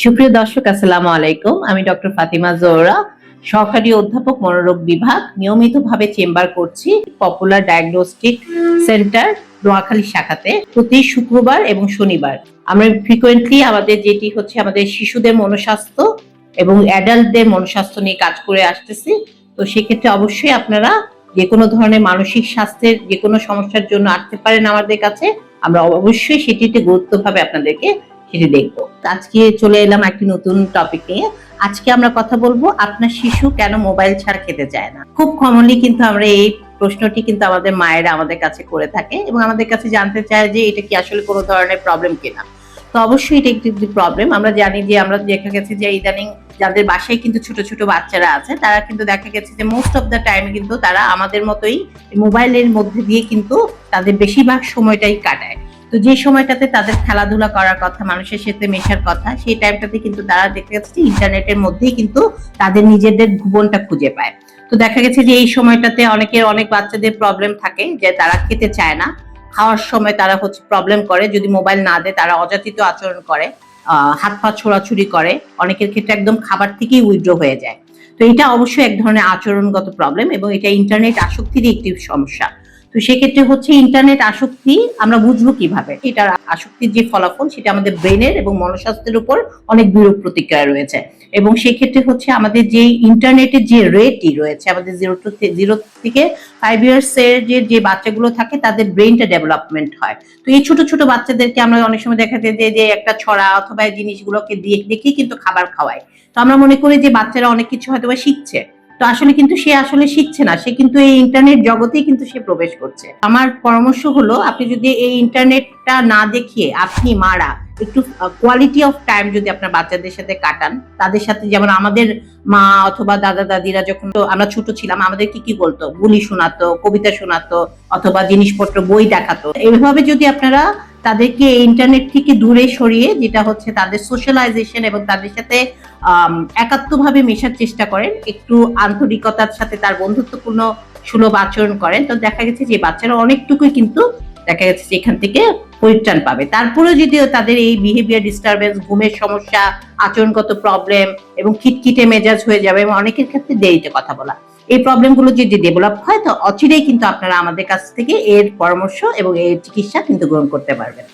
সুপ্রিয় দর্শক, আসসালামু আলাইকুম। আমি ডক্টর ফাতিমা জোহরা, সহকারী অধ্যাপক, মনোরোগ বিভাগ। নিয়মিতভাবে চেম্বার করছি পপুলার ডায়াগনস্টিক সেন্টার নোয়াখালী শাখাতে প্রতি শুক্রবার এবং শনিবার। আমরা ফ্রিকোয়েন্টলি আমাদের যেটি হচ্ছে আমাদের শিশুদের মনোস্বাস্থ্য এবং অ্যাডাল্টদের মনোস্বাস্থ্য নিয়ে কাজ করে আসতেছি। তো সেক্ষেত্রে অবশ্যই আপনারা যে কোনো ধরনের মানসিক স্বাস্থ্যের যে কোনো সমস্যার জন্য আসতে পারেন আমাদের কাছে। আমরা অবশ্যই সেটিতে গুরুত্বভাবে আপনাদেরকে সেটি দেখবো। আজকে চলে এলাম একটি নতুন টপিক নিয়ে। আজকে আমরা কথা বলবো আপনার শিশু কেন মোবাইল ছাড়া খেতে চায় না। খুব কমনলি কিন্তু আমরা এই প্রশ্নটি কিন্তু আমাদের মায়েরা আমাদের কাছে করে থাকে এবং আমাদের কাছে জানতে চায় যে এটা কি আসলে কোনো ধরনের প্রবলেম কিনা। তো অবশ্যই এটা একটি প্রবলেম। আমরা জানি যে আমরা দেখা গেছে যে ইদানিং যাদের বাসায় কিন্তু ছোট ছোট বাচ্চারা আছে তারা কিন্তু দেখা গেছে যে মোস্ট অফ দ্য টাইম কিন্তু তারা আমাদের মতোই মোবাইলের মধ্যে দিয়ে কিন্তু তাদের বেশিরভাগ সময়টাই কাটায়। তো যে সময়টাতে তাদের খেলাধুলা করার কথা, মানুষের সাথে মেশার কথা, সেই টাইমটাতে কিন্তু তারা দেখতে যাচ্ছে ইন্টারনেটের মধ্যেই কিন্তু তাদের নিজেদের ভুবনটা খুঁজে পায়। তো দেখা গেছে যে এই সময়টাতে অনেক বাচ্চাদের প্রবলেম থাকে যে তারা খেতে চায় না। খাওয়ার সময় তারা হচ্ছে প্রবলেম করে, যদি মোবাইল না দেয় তারা অযাচিত আচরণ করে, হাত পা ছোড়াছুড়ি করে, অনেকের ক্ষেত্রে একদম খাবার থেকেই উইথড্র হয়ে যায়। তো এটা অবশ্যই এক ধরনের আচরণগত প্রবলেম এবং এটা ইন্টারনেট আসক্তিরই একটি সমস্যা। তো সেক্ষেত্রে হচ্ছে ইন্টারনেট আসক্তি আমরা বুঝবো কিভাবে? এটার আসক্তির যে ফলাফল সেটা আমাদের ব্রেনের এবং মনস্বাস্থ্যের উপর অনেক বিরূপ প্রতিক্রিয়া রয়েছে। এবং সেক্ষেত্রে হচ্ছে আমাদের যে ইন্টারনেটের যে রেটই রয়েছে, আমাদের জিরো থেকে 5 ইয়ার্স এর যে বাচ্চাগুলো থাকে তাদের ব্রেনটা ডেভেলপমেন্ট হয়। তো এই ছোট ছোট বাচ্চাদেরকে আমরা অনেক সময় দেখা যায় যে একটা ছড়া অথবা এই জিনিসগুলোকে দেখেই কিন্তু খাবার খাওয়ায়। তো আমরা মনে করি যে বাচ্চারা অনেক কিছু হয়তোবা শিখছে। তো আসলে কিন্তু সে আসলে শিখছে না, সে কিন্তু এই ইন্টারনেট জগতেই কিন্তু সে প্রবেশ করছে। আমার পরামর্শ হলো আপনি যদি এই ইন্টারনেটটা না দেখিয়ে আপনি মারা একটু কোয়ালিটি অফ টাইম যদি আপনার বাচ্চাদের সাথে কাটান, তাদের সাথে যেমন আমাদের মা অথবা দাদা দাদিরা যখন আমরা ছোট ছিলাম আমাদের কি বলতো, বুলি শোনাতো, কবিতা শোনাতো অথবা জিনিসপত্র বই দেখাতো। এইভাবে যদি আপনারা তাদেরকে ইন্টারনেট থেকে দূরে সরিয়ে, যেটা হচ্ছে তাদের সোশ্যালাইজেশন এবং তাদের সাথে একাত্মভাবে মেশার চেষ্টা করেন, একটু আন্তরিকতার সাথে তার বন্ধুত্বপূর্ণ সুলভ আচরণ করেন, তো দেখা গেছে যে বাচ্চারা অনেকটুকুই কিন্তু দেখা গেছে যে এখান থেকে পরিত্রাণ পাবে। তারপরেও যদি তাদের এই বিহেভিয়ার ডিস্টারবেন্স, ঘুমের সমস্যা, আচরণগত প্রবলেম এবং খিটখিটে মেজাজ হয়ে যাবে এবং অনেকের ক্ষেত্রে দেরিতে কথা বলা, এই প্রবলেমগুলো যদি ডেভেলপ হয় তো অচিরেই কিন্তু আপনারা আমাদের কাছ থেকে এর পরামর্শ এবং এর চিকিৎসা কিন্তু গ্রহণ করতে পারবেন।